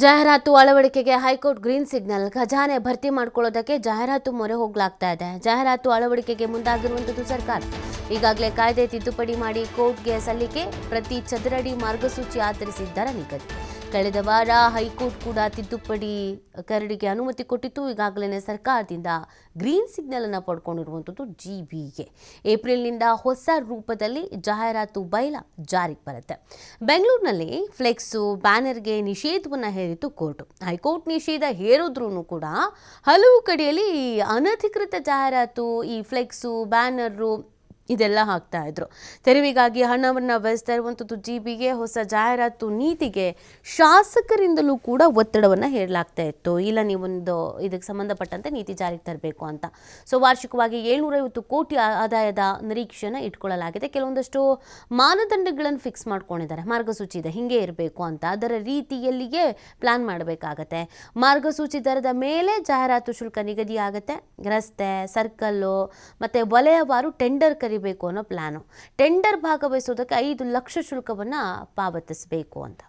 ಜಾಹೀರಾತು ಅಳವಡಿಕೆಗೆ high court green signal. ಖಜಾನೆ ಭರ್ತಿ ಮಾಡಿಕೊಳ್ಳೋದಕ್ಕೆ ಜಾಹೀರಾತು ಮೊರೆ ಹೋಗಲಾಗ್ತಾ ಇದೆ. ಜಾಹೀರಾತು ಅಳವಡಿಕೆಗೆ ಮುಂದಾಗಿರುವಂಥದ್ದು ಸರ್ಕಾರ. ಈಗಾಗಲೇ ಕಾಯ್ದೆ ತಿದ್ದುಪಡಿ ಮಾಡಿ ಕೋರ್ಟ್ಗೆ ಸಲ್ಲಿಕೆ. ಪ್ರತಿ ಚದರಡಿ ಮಾರ್ಗಸೂಚಿ ಆಧರಿಸಿದ್ದರ ನಿಗದಿ. ಕಳೆದ ವಾರ ಹೈಕೋರ್ಟ್ ಕೂಡ ತಿದ್ದುಪಡಿ ಕರಡಿಗೆ ಅನುಮತಿ ಕೊಟ್ಟಿತ್ತು. ಈಗಾಗಲೇ ಸರ್ಕಾರದಿಂದ ಗ್ರೀನ್ ಸಿಗ್ನಲ್ ಅನ್ನು ಪಡ್ಕೊಂಡಿರುವಂಥದ್ದು ಜಿಬಿಗೆ. ಏಪ್ರಿಲ್ನಿಂದ ಹೊಸ ರೂಪದಲ್ಲಿ ಜಾಹೀರಾತು ಬೈಲಾ ಜಾರಿಗೆ ಬರುತ್ತೆ. ಬೆಂಗಳೂರಿನಲ್ಲಿ ಫ್ಲೆಕ್ಸು ಬ್ಯಾನರ್ಗೆ ನಿಷೇಧವನ್ನು ಹೇರಿತು ಕೋರ್ಟ್. ಹೈಕೋರ್ಟ್ ನಿಷೇಧ ಹೇರಿದ್ರೂ ಕೂಡ ಹಲವು ಕಡೆಯಲ್ಲಿ ಅನಧಿಕೃತ ಜಾಹೀರಾತು, ಈ ಫ್ಲೆಕ್ಸು ಬ್ಯಾನರು ಇದೆಲ್ಲ ಹಾಕ್ತಾ ಇದ್ರು. ತೆರವಿಗಾಗಿ ಹಣವನ್ನು ವ್ಯಯಿಸ್ತಾ ಇರುವಂಥದ್ದು ಜಿಬಿಗೆ. ಹೊಸ ಜಾಹೀರಾತು ನೀತಿಗೆ ಶಾಸಕರಿಂದಲೂ ಕೂಡ ಒತ್ತಡವನ್ನು ಹೇರಲಾಗ್ತಾ ಇತ್ತು. ಇಲ್ಲ, ನೀವೊಂದು ಇದಕ್ಕೆ ಸಂಬಂಧಪಟ್ಟಂತೆ ನೀತಿ ಜಾರಿಗೆ ತರಬೇಕು ಅಂತ. ಸೊ ವಾರ್ಷಿಕವಾಗಿ 750 ಕೋಟಿ ಆದಾಯದ ನಿರೀಕ್ಷೆನ ಇಟ್ಕೊಳ್ಳಲಾಗಿದೆ. ಕೆಲವೊಂದಷ್ಟು ಮಾನದಂಡಗಳನ್ನು ಫಿಕ್ಸ್ ಮಾಡ್ಕೊಂಡಿದ್ದಾರೆ. ಮಾರ್ಗಸೂಚಿ ಇದೆ, ಹಿಂಗೆ ಇರಬೇಕು ಅಂತ. ಅದರ ರೀತಿಯಲ್ಲಿಯೇ ಪ್ಲಾನ್ ಮಾಡಬೇಕಾಗತ್ತೆ. ಮಾರ್ಗಸೂಚಿ ದರದ ಮೇಲೆ ಜಾಹೀರಾತು ಶುಲ್ಕ ನಿಗದಿ ಆಗುತ್ತೆ. ರಸ್ತೆ, ಸರ್ಕಲ್ಲು ಮತ್ತು ವಲಯವಾರು ಟೆಂಡರ್ ಬೇಕು ಅನ್ನೋ ಪ್ಲಾನು. ಟೆಂಡರ್ ಭಾಗವಹಿಸೋದಕ್ಕೆ 5 ಲಕ್ಷ ಶುಲ್ಕವನ್ನ ಪಾವತಿಸಬೇಕು ಅಂತ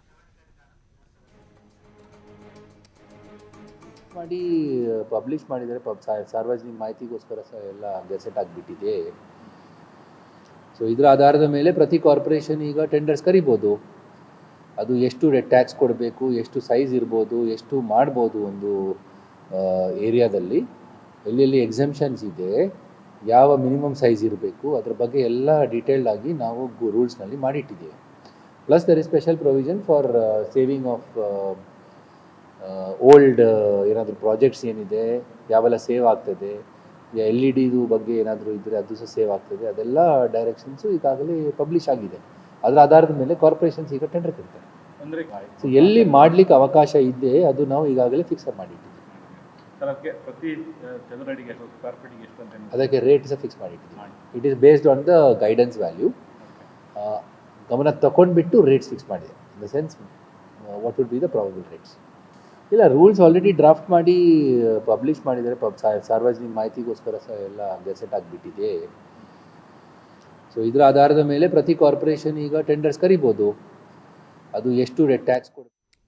ಮಾಡಿ ಪಬ್ಲಿಷ್ ಮಾಡಿದರೆ ಸಾರ್ವಜನಿಕ ಮಾಹಿತಿಗೋಸ್ಕರ ಎಲ್ಲ ಗೆಸೆಟ್ ಆಗಿಬಿಟ್ಟಿದೆ. ಸೊ ಇದರ ಆಧಾರದ ಮೇಲೆ ಪ್ರತಿ ಕಾರ್ಪೊರೇಷನ್ ಈಗ ಟೆಂಡರ್ಸ್ ಕರಿಬೋದು. ಅದು ಎಷ್ಟು ಟ್ಯಾಕ್ಸ್ ಕೊಡಬೇಕು, ಎಷ್ಟು ಸೈಜ್ ಇರ್ಬೋದು, ಎಷ್ಟು ಮಾಡ್ಬೋದು ಒಂದು ಏರಿಯಾದಲ್ಲಿ, ಎಲ್ಲೆಲ್ಲಿ ಎಕ್ಸೆಂಪ್ಷನ್ಸ್ ಇದೆ, ಯಾವ ಮಿನಿಮಮ್ ಸೈಜ್ ಇರಬೇಕು, ಅದ್ರ ಬಗ್ಗೆ ಎಲ್ಲ ಡೀಟೇಲ್ಡ್ ಆಗಿ ನಾವು ರೂಲ್ಸ್ನಲ್ಲಿ ಮಾಡಿಟ್ಟಿದ್ದೇವೆ. Plus there is special provision for saving of old ಏನಾದರೂ ಪ್ರಾಜೆಕ್ಟ್ಸ್ ಏನಿದೆ, ಯಾವೆಲ್ಲ ಸೇವ್ ಆಗ್ತದೆ, LED ಬಗ್ಗೆ ಏನಾದರೂ ಇದ್ದರೆ ಅದು ಸಹ ಸೇವ್ ಆಗ್ತದೆ. ಅದೆಲ್ಲ ಡೈರೆಕ್ಷನ್ಸು ಈಗಾಗಲೇ ಪಬ್ಲಿಷ್ ಆಗಿದೆ. ಅದರ ಆಧಾರದ ಮೇಲೆ ಕಾರ್ಪೊರೇಷನ್ಸ್ ಈಗ ಟೆಂಡರ್ ಕರೀತಾರೆ. ಸೊ ಎಲ್ಲಿ ಮಾಡಲಿಕ್ಕೆ ಅವಕಾಶ ಇದೆ ಅದು ನಾವು ಈಗಾಗಲೇ ಫಿಕ್ಸ್ ಮಾಡಿಟ್ಟಿದ್ದೀವಿ. ಅದಕ್ಕೆ ರೇಟ್ ಸಹ ಫಿಕ್ಸ್ ಮಾಡಿಟ್ಟಿದ್ದೀವಿ. It is based on the guidance value. ಗಮನ ತಗೊಂಡ್ಬಿಟ್ಟು ರೇಟ್ಸ್ ಫಿಕ್ಸ್ ಮಾಡಿದೆ. In the sense what would be the probable rates. ಇಲ್ಲ, ರೂಲ್ಸ್ ಆಲ್ರೆಡಿ ಡ್ರಾಫ್ಟ್ ಮಾಡಿ ಪಬ್ಲಿಷ್ ಮಾಡಿದರೆ. ಸಾರ್ವಜನಿಕ ಮಾಹಿತಿಗೋಸ್ಕರ ಸಹ ಎಲ್ಲ ಗೆಸೆಟ್ ಆಗಿಬಿಟ್ಟಿದೆ. ಸೊ ಇದರ ಆಧಾರದ ಮೇಲೆ ಪ್ರತಿ ಕಾರ್ಪೊರೇಷನ್ ಈಗ ಟೆಂಡರ್ಸ್ ಕರಿಬೋದು. ಅದು ಎಷ್ಟು ಟ್ಯಾಕ್ಸ್ ಕೊಡ್ಬೇಕು.